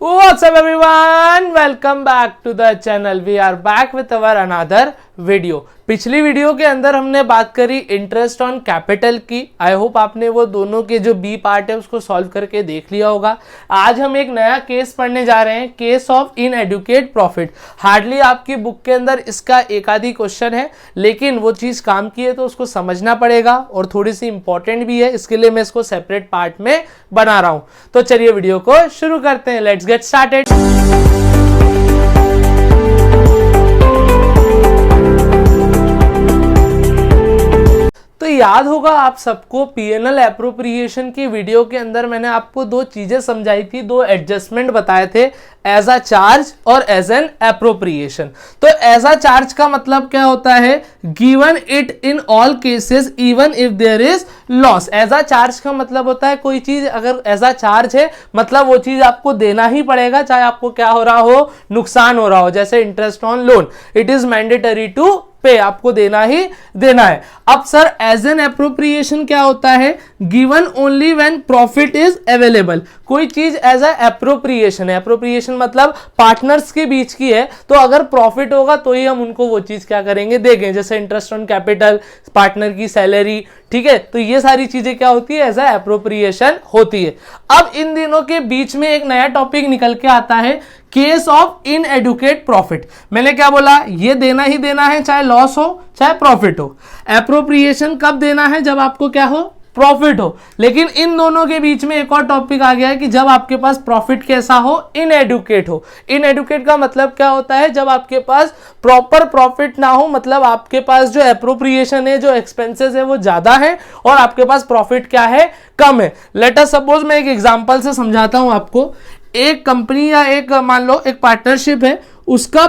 What's up everyone? Welcome back to the channel. We are back with our another video. पिछली video के अंदर हमने बात करी इंटरेस्ट ऑन कैपिटल की. आई होप आपने वो दोनों के जो बी पार्ट है उसको सॉल्व करके देख लिया होगा. आज हम एक नया केस पढ़ने जा रहे हैं, case of inadequate profit. Hardly आपकी बुक के अंदर इसका एक आधी क्वेश्चन है, लेकिन वो चीज काम की है तो उसको समझना पड़ेगा और थोड़ी सी इंपॉर्टेंट भी है, इसके लिए मैं इसको सेपरेट पार्ट में बना रहा हूं. तो चलिए वीडियो को शुरू करते हैं. Let's get started. तो याद होगा आप सबको पीएनएल एप्रोप्रिएशन की वीडियो के अंदर मैंने आपको दो चीजें समझाई थी, दो एडजस्टमेंट बताए थे, एज अ चार्ज और एज एन एप्रोप्रिएशन. तो एज अ चार्ज का मतलब क्या होता है? Given it in all cases even if there is loss. As a charge का मतलब होता है कोई चीज अगर एज अ चार्ज है मतलब वो चीज आपको देना ही पड़ेगा, चाहे आपको क्या हो रहा हो, नुकसान हो रहा हो. जैसे interest on loan, it is mandatory to pay, आपको देना ही देना है. अब सर एज एन एप्रोप्रिएशन क्या होता है? Given only when profit is available. कोई चीज एज अ एप्रोप्रिएशन है. एप्रोप्रिएशन मतलब पार्टनर्स के बीच की है, तो अगर प्रॉफिट होगा तो ही हम उनको वो चीज क्या करेंगे, देंगे. जैसे इंटरेस्ट ऑन कैपिटल, पार्टनर की सैलरी, ठीक है. तो ये सारी चीजें क्या होती है? एज अ एप्रोप्रिएशन होती है. अब इन दिनों के बीच में एक नया टॉपिक निकल के आता है, केस ऑफ इनएडुकेट प्रॉफिट. मैंने क्या बोला? ये देना ही देना है, चाहे लॉस हो चाहे प्रॉफिट हो. एप्रोप्रिएशन कब देना है? जब आपको क्या हो, प्रॉफिट हो. लेकिन इन दोनों के बीच में एक और टॉपिक आ गया है कि जब आपके पास प्रॉफिट कैसा हो, इनएडुकेट हो. इनएडुकेट का मतलब क्या होता है? जब आपके पास प्रॉपर प्रॉफिट ना हो, मतलब आपके पास जो एप्रोप्रिएशन है, जो एक्सपेंसेस है वो ज्यादा है और आपके पास प्रॉफिट क्या है, कम है. लेट अस सपोज, मैं एक एग्जांपल से समझाता हूं आपको. एक कंपनी या एक मान लो एक पार्टनरशिप है, उसका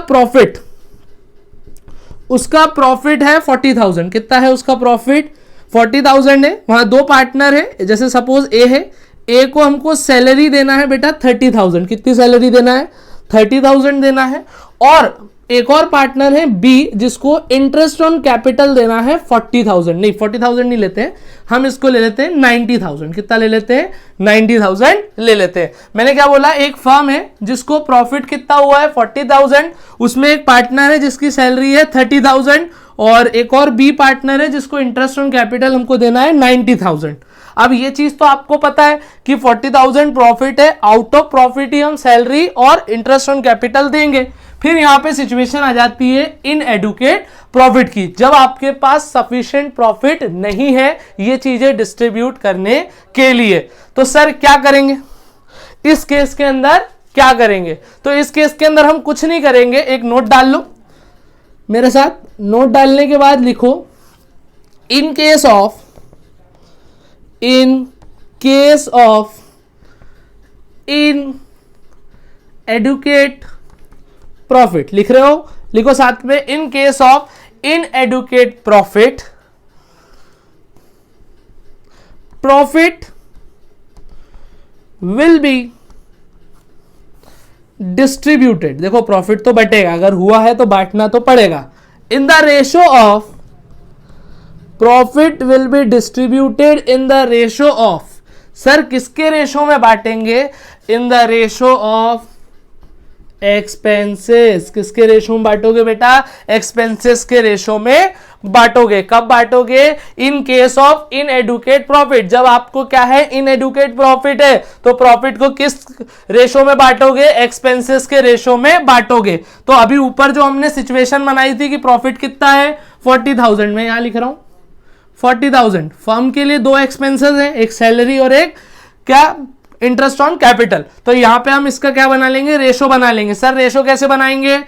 प्रॉफिट है 40,000. कितना है उसका प्रॉफिट? 40,000 है. वहां दो पार्टनर है, जैसे सपोज ए है. ए को हमको सैलरी देना है बेटा 30,000. कितनी सैलरी देना है? 30,000 देना है. और एक और पार्टनर है बी, जिसको इंटरेस्ट ऑन कैपिटल देना है 40,000. नहीं, 40,000 नहीं लेते हैं हम, इसको ले लेते हैं 90,000. कितना ले लेते हैं? 90,000 ले लेते हैं. मैंने क्या बोला? एक फर्म है जिसको प्रॉफिट कितना हुआ है? 40,000. उसमें एक पार्टनर है जिसकी सैलरी है 30,000 और एक और बी पार्टनर है जिसको इंटरेस्ट ऑन कैपिटल हमको देना है 90,000. अब ये चीज तो आपको पता है कि 40,000 प्रॉफिट है, आउट ऑफ प्रॉफिट ही हम सैलरी और इंटरेस्ट ऑन कैपिटल देंगे. फिर यहां पे सिचुएशन आ जाती है इनएडुकेट प्रॉफिट की, जब आपके पास सफिशिएंट प्रॉफिट नहीं है ये चीजें डिस्ट्रीब्यूट करने के लिए. तो सर क्या करेंगे इस केस के अंदर? क्या करेंगे? तो इस केस के अंदर हम कुछ नहीं करेंगे. एक नोट डाल लो मेरे साथ. नोट डालने के बाद लिखो, in case of inadequate profit. लिख रहे हो? लिखो साथ में, in case of inadequate profit will be distributed. देखो प्रॉफिट तो बटेगा, अगर हुआ है तो बांटना तो पड़ेगा. In the ratio of profit will be distributed in the ratio of. Sir किसके रेशो में बांटेंगे? In the ratio of expenses. किसके रेशो में बांटोगे बेटा? एक्सपेंसेस के रेशो में बांटोगे. कब बांटोगे? In case of inadequate profit. जब आपको क्या है, इनएडुकेट प्रॉफिट है, तो प्रॉफिट को किस रेशो में बांटोगे? एक्सपेंसेस के रेशो में बांटोगे. तो अभी ऊपर जो हमने सिचुएशन बनाई थी कि प्रॉफिट कितना है 40,000, में यहां लिख रहा हूं 40,000. फर्म के लिए दो एक्सपेंसेस हैं, एक सैलरी और एक क्या, इंटरेस्ट ऑन कैपिटल. तो यहां पे हम इसका क्या बना लेंगे? रेशो बना लेंगे. सर रेशो कैसे बनाएंगे?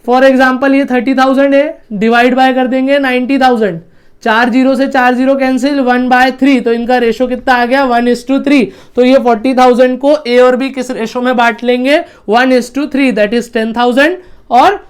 फॉर एग्जांपल ये 30,000 है, डिवाइड बाय कर देंगे 90,000. 4 जीरो से 4 जीरो कैंसिल, 1/3. तो इनका रेशो कितना आ गया? 1:3. तो ये 40,000 को ए और बी किस रेशो में बांट लेंगे? 1:3. दैट इज 10,000 और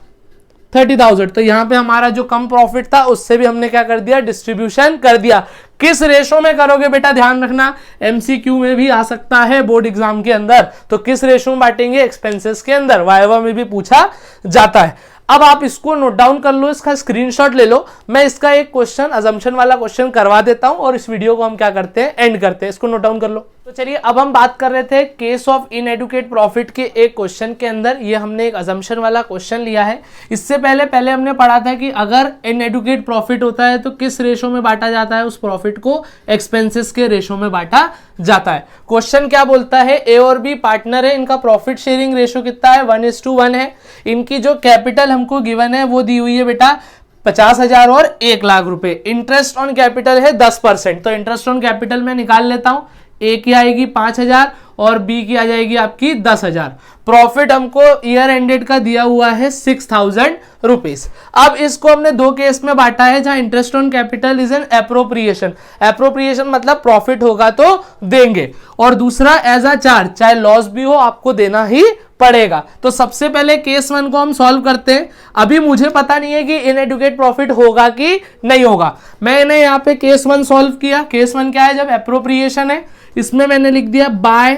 30,000. तो यहां पे हमारा जो कम प्रॉफिट था उससे भी हमने क्या कर दिया? डिस्ट्रीब्यूशन कर दिया. किस रेशो में करोगे बेटा? ध्यान रखना, एमसीक्यू में भी आ सकता है बोर्ड एग्जाम के अंदर. तो किस रेशो में बांटेंगे? एक्सपेंसेस के अंदर. वाइवा में भी पूछा जाता है. अब आप इसको नोट डाउन कर लो, इसका स्क्रीनशॉट ले लो. मैं इसका एक क्वेश्चन, अजम्पशन वाला क्वेश्चन करवा देता हूं और इस वीडियो को हम क्या करते हैं, एंड करते हैं. इसको नोट डाउन कर लो. तो चलिए अब हम बात कर रहे थे केस ऑफ इनएडुकेट प्रॉफिट के एक क्वेश्चन के अंदर। ये हमने एक अजम्पशन वाला क्वेश्चन लिया है। इससे पहले हमने पढ़ा था कि अगर इनएडुकेट प्रॉफिट होता है तो किस रेशो में बांटा जाता है, उस प्रॉफिट को एक्सपेंसेस के रेशो में बांटा जाता है। क्वेश्चन क्या बोलता है, ए और बी पार्टनर है, इनका प्रॉफिट शेयरिंग रेशो कितना है, 1:1 है। इनकी जो कैपिटल हमको गिवन है वो दी हुई है बेटा 50,000 और 1 लाख रुपए। इंटरेस्ट ऑन कैपिटल है 10%। तो इंटरेस्ट ऑन कैपिटल में निकाल लेता हूं, ए की आएगी 5,000 और बी की आ जाएगी आपकी 10,000। प्रॉफिट हमको ईयर एंडेड का दिया हुआ है 6,000 रुपीज। अब इसको हमने दो केस में बांटा है, जहां interest on capital is an appropriation. Appropriation मतलब प्रॉफिट होगा तो देंगे, और दूसरा एज अ चार्ज, चाहे लॉस भी हो आपको देना ही पड़ेगा। तो सबसे पहले केस 1 को हम सॉल्व करते हैं। अभी मुझे पता नहीं है कि इनएडुकेट प्रॉफिट होगा कि नहीं होगा। मैंने यहाँ पे केस 1 सॉल्व किया। केस 1 क्या है, जब एप्रोप्रिएशन है, इसमें मैंने लिख दिया बाय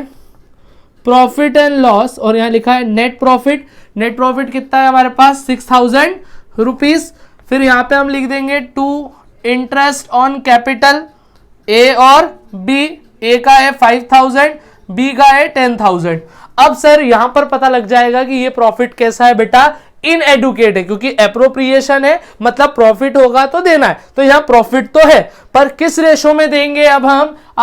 प्रॉफिट एंड लॉस, और यहां लिखा है नेट प्रॉफिट। नेट प्रॉफिट कितना है हमारे पास 6,000 रुपीज। फिर यहां पे हम लिख देंगे टू इंटरेस्ट ऑन कैपिटल, ए और बी। ए का है 5,000, बी का है 10,000। अब सर यहां पर पता लग जाएगा कि ये प्रॉफिट कैसा है बेटा, इनएडुकेट है, क्योंकि एप्रोप्रिएशन है मतलब प्रॉफिट होगा तो देना है। तो यहां प्रॉफिट तो है, पर किस रेशो में देंगे अब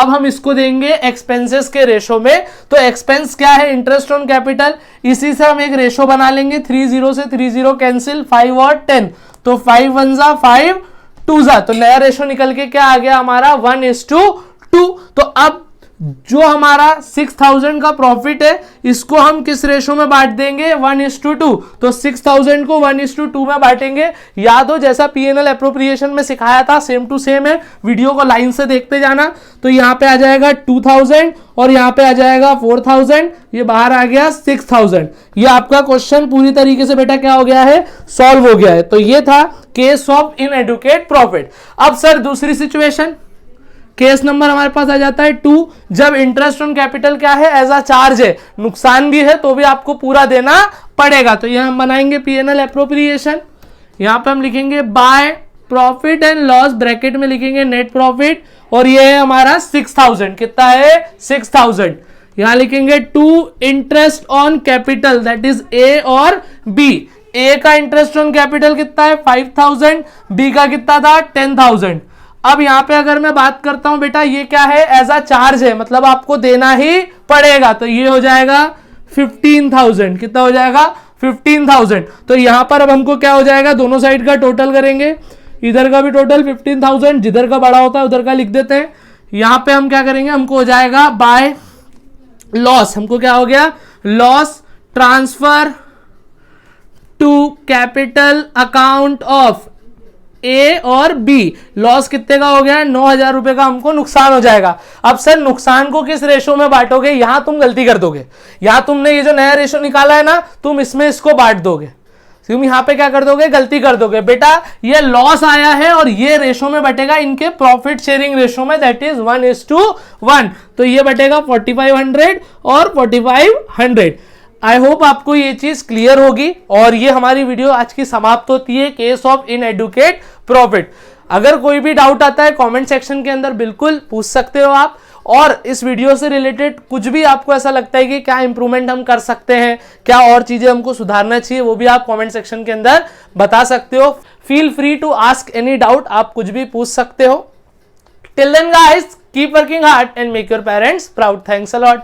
हम इसको देंगे एक्सपेंसेस के रेशो में। तो एक्सपेंस क्या है, इंटरेस्ट ऑन कैपिटल। इसी से हम एक रेशो बना लेंगे, 30 से 30 कैंसिल, 5 और 10, तो 5 1 जा 5 2 जा, तो नया रेशो निकल के क्या आ गया हमारा 1:2। तो अब जो हमारा 6,000 का प्रॉफिट है, इसको हम किस रेशो में बांट देंगे, 1:2। तो 6,000 को 1:2 में बांटेंगे। याद हो जैसा पीएनएल एप्रोप्रिएशन में सिखाया था, सेम टू सेम है, वीडियो को लाइन से देखते जाना। तो यहां पे आ जाएगा 2,000 और यहां पे आ जाएगा 4,000, ये बाहर आ गया 6,000। ये आपका क्वेश्चन पूरी तरीके से बेटा क्या हो गया है, सॉल्व हो गया है। तो ये था केस ऑफ इनएडुकेट प्रॉफिट। अब सर दूसरी सिचुएशन, केस नंबर हमारे पास आ जाता है 2, जब इंटरेस्ट ऑन कैपिटल क्या है, एज अ चार्ज है, नुकसान भी है तो भी आपको पूरा देना पड़ेगा। तो यहां हम बनाएंगे पीएनएल एप्रोप्रिएशन। यहां पे हम लिखेंगे by profit and loss, bracket में लिखेंगे नेट प्रॉफिट, और ये है हमारा 6,000। कितना है 6,000। यहां लिखेंगे to interest on capital, that is A और बी। ए का इंटरेस्ट ऑन कैपिटल कितना है 5,000, बी का कितना था 10,000। अब यहां पे अगर मैं बात करता हूं बेटा, ये क्या है, एज अ चार्ज है, मतलब आपको देना ही पड़ेगा। तो ये हो जाएगा 15,000। कितना हो जाएगा 15,000। तो यहां पर अब हमको क्या हो जाएगा, दोनों साइड का टोटल करेंगे, इधर का भी टोटल 15,000, जिधर का बड़ा होता है उधर का लिख देते हैं। यहां पे हम क्या करेंगे, हमको हो जाएगा बाय लॉस, हमको क्या हो गया, loss transfer to capital account of A और बी। लॉस कितने का हो गया, 9,000 रुपए का हमको नुकसान हो जाएगा। अब सर नुकसान को किस रेशो में बांटोगे, यहां तुम गलती कर दोगे। यहां तुमने ये जो नया रेशो निकाला है ना, तुम इसमें इसको बांट दोगे। तुम यहां पे क्या कर दोगे, गलती कर दोगे। बेटा ये लॉस आया है और ये रेशो में बटेगा इनके प्रॉफिट शेयरिंग रेशो में, दैट इज 1:1। तो ये बटेगा 4,500 और 4,500। आई होप आपको ये चीज क्लियर होगी, और ये हमारी वीडियो आज की समाप्त होती है केस ऑफ इनएडुकेट प्रॉफिट। अगर कोई भी डाउट आता है कमेंट सेक्शन के अंदर बिल्कुल पूछ सकते हो आप, और इस वीडियो से रिलेटेड कुछ भी आपको ऐसा लगता है कि क्या इंप्रूवमेंट हम कर सकते हैं, क्या और चीजें हमको सुधारना चाहिए, वो भी आप कमेंट सेक्शन के अंदर बता सकते हो। Feel free to ask any doubt, आप कुछ भी पूछ सकते हो। Till then guys, keep working hard and make your parents proud. Thanks a lot.